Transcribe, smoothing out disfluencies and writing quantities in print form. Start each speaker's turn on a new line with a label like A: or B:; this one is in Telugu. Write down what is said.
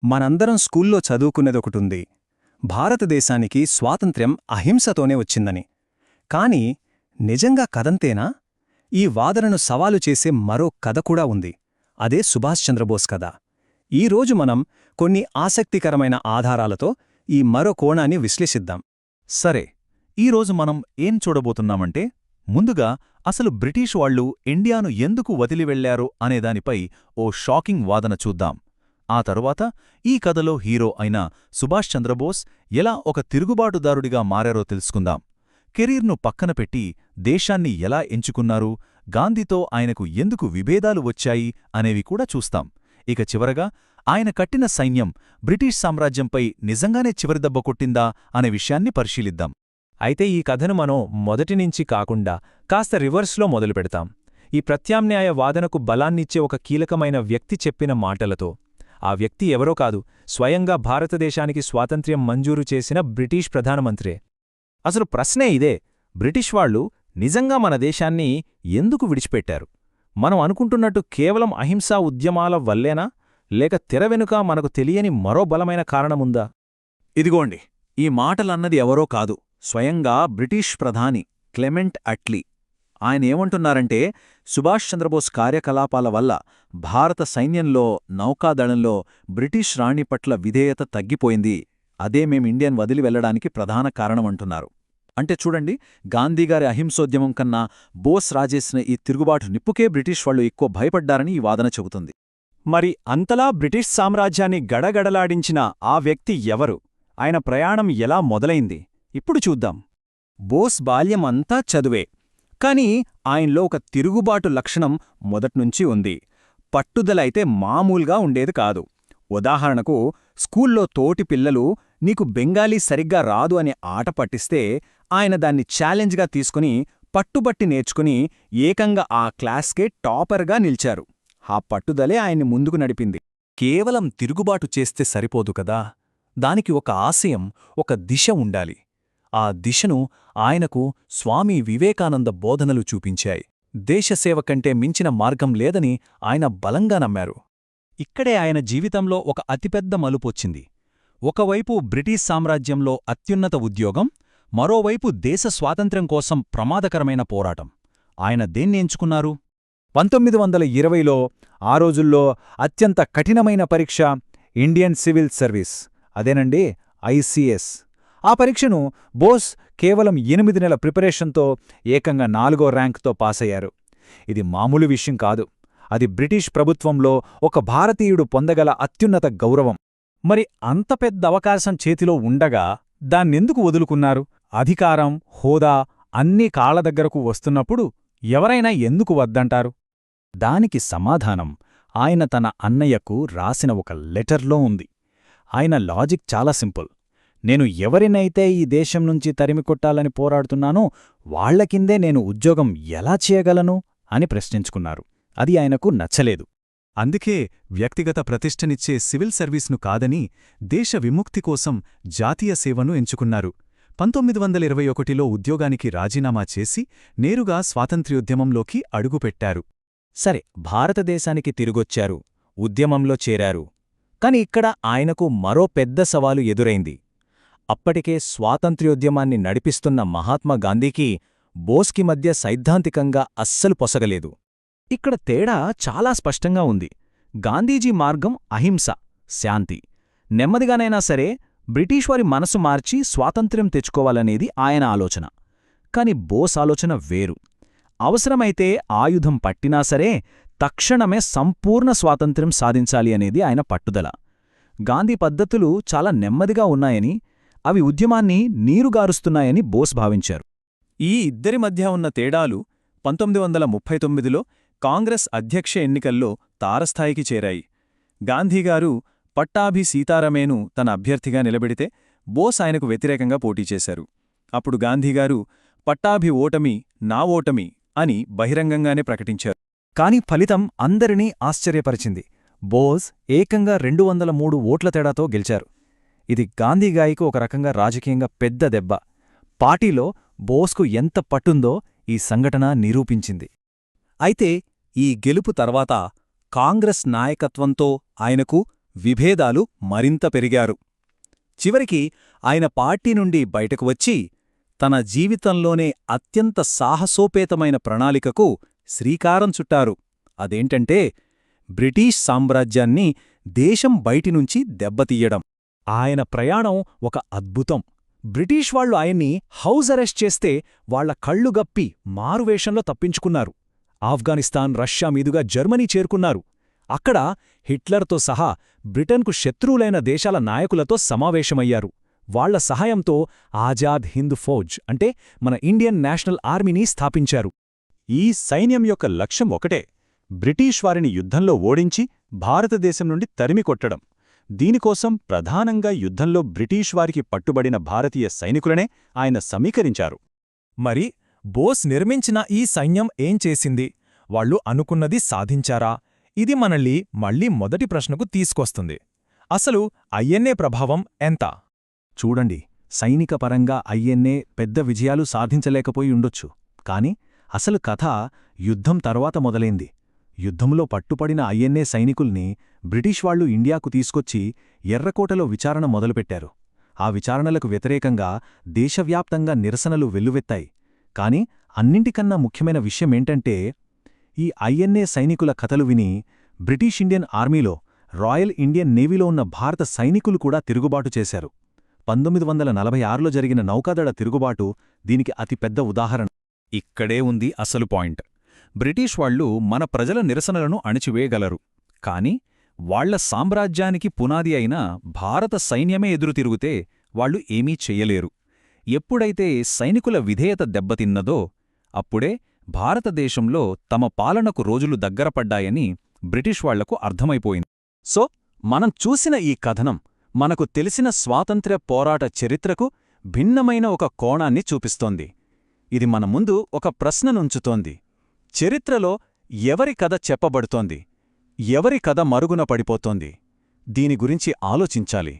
A: మనందరం స్కూల్లో చదువుకునేదొకటుంది. భారతదేశానికి స్వాతంత్ర్యం అహింసతోనే వచ్చిందని. కాని నిజంగా కథంతేనా? ఈ వాదనను సవాలు చేసే మరో కథ కూడా ఉంది. అదే సుభాష్ చంద్రబోస్ కథ. ఈరోజు మనం కొన్ని ఆసక్తికరమైన ఆధారాలతో ఈ మరో కోణాన్ని విశ్లేషిద్దాం.
B: సరే, ఈరోజు మనం ఏం చూడబోతున్నామంటే, ముందుగా అసలు బ్రిటిష్ వాళ్ళు ఇండియాను ఎందుకు వదిలివెళ్లారు అనేదానిపై ఓ షాకింగ్ వాదన చూద్దాం. ఆ తరువాత ఈ కథలో హీరో అయిన సుభాష్ చంద్రబోస్ ఎలా ఒక తిరుగుబాటుదారుడిగా మారారో తెలుసుకుందాం. కెరీర్ను పక్కన పెట్టి దేశాన్ని ఎలా ఎంచుకున్నారు, గాంధీతో ఆయనకు ఎందుకు విభేదాలు వచ్చాయి అనేవి కూడా చూస్తాం. ఇక చివరగా ఆయన కట్టిన సైన్యం బ్రిటిష్ సామ్రాజ్యంపై నిజంగానే చివరిదెబ్బ కొట్టిందా అనే విషయాన్ని పరిశీలిద్దాం.
C: అయితే ఈ కథను మనం మొదటినుంచి కాకుండా కాస్త రివర్స్లో మొదలుపెడతాం. ఈ ప్రత్యామ్నాయ వాదనకు బలాన్నిచ్చే ఒక కీలకమైన వ్యక్తి చెప్పిన మాటలతో. ఆ వ్యక్తి ఎవరో కాదు, స్వయంగా భారతదేశానికి స్వాతంత్ర్యం మంజూరు చేసిన బ్రిటిష్ ప్రధానమంత్రే. అసలు ప్రశ్నే ఇదే: బ్రిటిష్ వాళ్ళు నిజంగా మన దేశాన్ని ఎందుకు విడిచిపెట్టారు? మనం అనుకుంటున్నట్టు కేవలం అహింసా ఉద్యమాల వల్లేనా, లేక తెర వెనుక మనకు తెలియని మరో బలమైన కారణముందా?
B: ఇదిగోండి, ఈ మాటలన్నది ఎవరో కాదు, స్వయంగా బ్రిటిష్ ప్రధాని క్లెమెంట్ అట్లీ. ఆయనేమంటున్నారంటే, సుభాష్ చంద్రబోస్ కార్యకలాపాల వల్ల భారత సైన్యంలో, నౌకాదళంలో బ్రిటిష్ రాణి పట్ల విధేయత తగ్గిపోయింది. అదే మేం ఇండియన్ వదిలి వెళ్లడానికి ప్రధాన కారణమంటున్నారు. అంటే చూడండి, గాంధీగారి అహింసోద్యమం కన్నా బోస్ రాజేసిన ఈ తిరుగుబాటు నిప్పుకే బ్రిటిష్ వాళ్లు ఎక్కువ భయపడ్డారని ఈ వాదన చెబుతుంది.
C: మరి అంతలా బ్రిటిష్ సామ్రాజ్యాన్ని గడగడలాడించిన ఆ వ్యక్తి ఎవరు? ఆయన ప్రయాణం ఎలా మొదలైంది? ఇప్పుడు చూద్దాం.
A: బోస్ బాల్యమంతా చదువే. కాని ఆయనలో ఒక తిరుగుబాటు లక్షణం మొదట్నుంచి ఉంది. పట్టుదలైతే మామూలుగా ఉండేది కాదు. ఉదాహరణకు, స్కూల్లో తోటి పిల్లలు నీకు బెంగాలీ సరిగ్గా రాదు అనే ఆట పట్టిస్తే ఆయన దాన్ని ఛాలెంజ్గా తీసుకుని పట్టుబట్టి నేర్చుకుని ఏకంగా ఆ క్లాస్కే టాపర్గా నిలిచారు. ఆ పట్టుదలే ఆయన్ని ముందుకు నడిపింది.
C: కేవలం తిరుగుబాటు చేస్తే సరిపోదు కదా, దానికి ఒక ఆశయం, ఒక దిశ ఉండాలి. ఆ దిశను ఆయనకు స్వామి వివేకానంద బోధనలు చూపించాయి. దేశసేవ కంటే మించిన మార్గం లేదని ఆయన బలంగా నమ్మారు. ఇక్కడే ఆయన జీవితంలో ఒక అతిపెద్ద మలుపొచ్చింది. ఒకవైపు బ్రిటిష్ సామ్రాజ్యంలో అత్యున్నత ఉద్యోగం, మరోవైపు దేశ స్వాతంత్ర్యం కోసం ప్రమాదకరమైన పోరాటం. ఆయన దేన్ని ఎంచుకున్నారు?
A: 1920లో ఆ రోజుల్లో అత్యంత కఠినమైన పరీక్ష ఇండియన్ సివిల్ సర్వీస్, అదేనండి ఐసీఎస్. ఆ పరీక్షను బోస్ కేవలం 8 నెలల ప్రిపరేషన్తో ఏకంగా 4వ ర్యాంకుతో పాసయ్యారు. ఇది మామూలు విషయం కాదు. అది బ్రిటిష్ ప్రభుత్వంలో ఒక భారతీయుడు పొందగల అత్యున్నత గౌరవం. మరి అంత పెద్ద అవకాశం చేతిలో ఉండగా దాన్నెందుకు వదులుకున్నారు? అధికారం, హోదా అన్నీ కాళ్ల దగ్గరకు వస్తున్నప్పుడు ఎవరైనా ఎందుకు వద్దంటారు? దానికి సమాధానం ఆయన తన అన్నయ్యకు రాసిన ఒక లెటర్లో ఉంది. ఆయన లాజిక్ చాలా సింపుల్. నేను ఎవరినైతే ఈ దేశం నుంచి తరిమికొట్టాలని పోరాడుతున్నానో వాళ్లకిందే నేను ఉద్యోగం ఎలా చేయగలను అని ప్రశ్నించుకున్నారు. అది ఆయనకు నచ్చలేదు.
B: అందుకే వ్యక్తిగత ప్రతిష్టనిచ్చే సివిల్ సర్వీస్ను కాదని దేశ విముక్తి కోసం జాతీయ సేవను ఎంచుకున్నారు. 1921లో ఉద్యోగానికి రాజీనామా చేసి నేరుగా స్వాతంత్ర్యోద్యమంలోకి అడుగుపెట్టారు.
C: సరే, భారతదేశానికి తిరిగొచ్చారు, ఉద్యమంలో చేరారు. కాని ఇక్కడ ఆయనకు మరో పెద్ద సవాలు ఎదురైంది. అప్పటికే స్వాతంత్ర్యోద్యమాన్ని నడిపిస్తున్న మహాత్మా గాంధీకి, బోస్కి మధ్య సైద్ధాంతికంగా అస్సలు పొసగలేదు. ఇక్కడ తేడా చాలా స్పష్టంగా ఉంది. గాంధీజీ మార్గం అహింస, శాంతి. నెమ్మదిగానైనా సరే బ్రిటిష్ వారి మనసు మార్చి స్వాతంత్ర్యం తెచ్చుకోవాలనేది ఆయన ఆలోచన. కాని బోస్ ఆలోచన వేరు. అవసరమైతే ఆయుధం పట్టినా సరే తక్షణమే సంపూర్ణ స్వాతంత్ర్యం సాధించాలి అనేది ఆయన పట్టుదల. గాంధీ పద్ధతులు చాలా నెమ్మదిగా ఉన్నాయని, అవి ఉద్యమాన్ని నీరుగారుస్తున్నాయని బోస్ భావించారు.
A: ఈ ఇద్దరి మధ్య ఉన్న తేడాలు 1939లో కాంగ్రెస్ అధ్యక్ష ఎన్నికల్లో తారస్థాయికి చేరాయి. గాంధీగారు పట్టాభి సీతారామేను తన అభ్యర్థిగా నిలబెడితే బోస్ ఆయనకు వ్యతిరేకంగా పోటీ చేశారు. అప్పుడు గాంధీగారు పట్టాభి ఓటమి నా ఓటమి అని బహిరంగంగానే ప్రకటించారు. కాని ఫలితం అందరినీ ఆశ్చర్యపరిచింది. బోస్ ఏకంగా 203 ఓట్ల తేడాతో గెలిచారు. ఇది గాంధీగాయికి ఒక రకంగా రాజకీయంగా పెద్ద దెబ్బ. పార్టీలో బోస్కు ఎంత పట్టుందో ఈ సంఘటన నిరూపించింది. అయితే ఈ గెలుపు తర్వాత కాంగ్రెస్ నాయకత్వంతో ఆయనకు
B: విభేదాలు మరింత పెరిగారు. చివరికి ఆయన పార్టీ నుండి బయటకు వచ్చి తన జీవితంలోనే అత్యంత సాహసోపేతమైన ప్రణాళికకు శ్రీకారం చుట్టారు. అదేంటంటే బ్రిటీష్ సామ్రాజ్యాన్ని దేశం బయటినుంచి దెబ్బతీయడం.
C: ఆయన ప్రయాణం ఒక అద్భుతం. బ్రిటిష్ వాళ్లు ఆయన్ని హౌస్ అరెస్ట్ చేస్తే వాళ్ల కళ్ళు గప్పి మారువేషంలో తప్పించుకున్నారు. ఆఫ్ఘనిస్తాన్, రష్యా మీదుగా జర్మనీ చేరుకున్నారు. అక్కడ హిట్లర్తో సహా బ్రిటన్కు శత్రువులైన దేశాల నాయకులతో సమావేశమయ్యారు. వాళ్ల సహాయంతో ఆజాద్ హింద్ ఫౌజ్ అంటే మన ఇండియన్ నేషనల్ ఆర్మీని స్థాపించారు.
B: ఈ సైన్యం యొక్క లక్ష్యం ఒకటే, బ్రిటీష్ వారిని యుద్ధంలో ఓడించి భారతదేశం నుండి తరిమికొట్టడం. దీనికోసం ప్రధానంగా యుద్ధంలో బ్రిటీష్ వారికి పట్టుబడిన భారతీయ సైనికులనే ఆయన సమీకరించారు.
C: మరి బోస్ నిర్మించిన ఈ సైన్యం ఏం చేసింది? వాళ్లు అనుకున్నది సాధించారా? ఇది మనల్ని మళ్లీ మొదటి ప్రశ్నకు తీసుకొస్తుంది. అసలు ఐఎన్ఏ ప్రభావం ఎంత?
A: చూడండి, సైనికపరంగా ఐఎన్ఏ పెద్ద విజయాలు సాధించలేకపోయి ఉండొచ్చు. కాని అసలు కథ యుద్ధం తర్వాత మొదలైంది. యుద్ధంలో పట్టుపడిన ఐఎన్ఏ సైనికుల్ని బ్రిటిష్ వాళ్లు ఇండియాకు తీసుకొచ్చి ఎర్రకోటలో విచారణ మొదలుపెట్టారు. ఆ విచారణలకు వ్యతిరేకంగా దేశవ్యాప్తంగా నిరసనలు వెల్లువెత్తాయి. కాని అన్నింటికన్నా ముఖ్యమైన విషయమేంటంటే, ఈ ఐఎన్ఏ సైనికుల కథలు విని బ్రిటిష్ ఇండియన్ ఆర్మీలో, రాయల్ ఇండియన్ నేవీలో ఉన్న భారత సైనికులు కూడా తిరుగుబాటు చేశారు. 1946లో జరిగిన నౌకాదళ తిరుగుబాటు దీనికి అతిపెద్ద ఉదాహరణ.
B: ఇక్కడే ఉంది అసలు పాయింట్. బ్రిటిష్ వాళ్లు మన ప్రజల నిరసనలను అణిచివేయగలరు, కాని వాళ్ల సామ్రాజ్యానికి పునాది అయిన భారత సైన్యమే ఎదురుతిరుగుతే వాళ్లు ఏమీ చెయ్యలేరు. ఎప్పుడైతే సైనికుల విధేయత దెబ్బతిన్నదో అప్పుడే భారతదేశంలో తమ పాలనకు రోజులు దగ్గరపడ్డాయని బ్రిటిష్ వాళ్లకు అర్థమైపోయింది.
C: సో మనం చూసిన ఈ కథనం మనకు తెలిసిన స్వాతంత్ర్య పోరాట చరిత్రకు భిన్నమైన ఒక కోణాన్ని చూపిస్తోంది. ఇది మన ముందు ఒక ప్రశ్ననుంచుతోంది. చరిత్రలో ఎవరి కథ చెప్పబడుతోంది? ఎవరి కథ మరుగున పడిపోతోంది? దీని గురించి ఆలోచించాలి.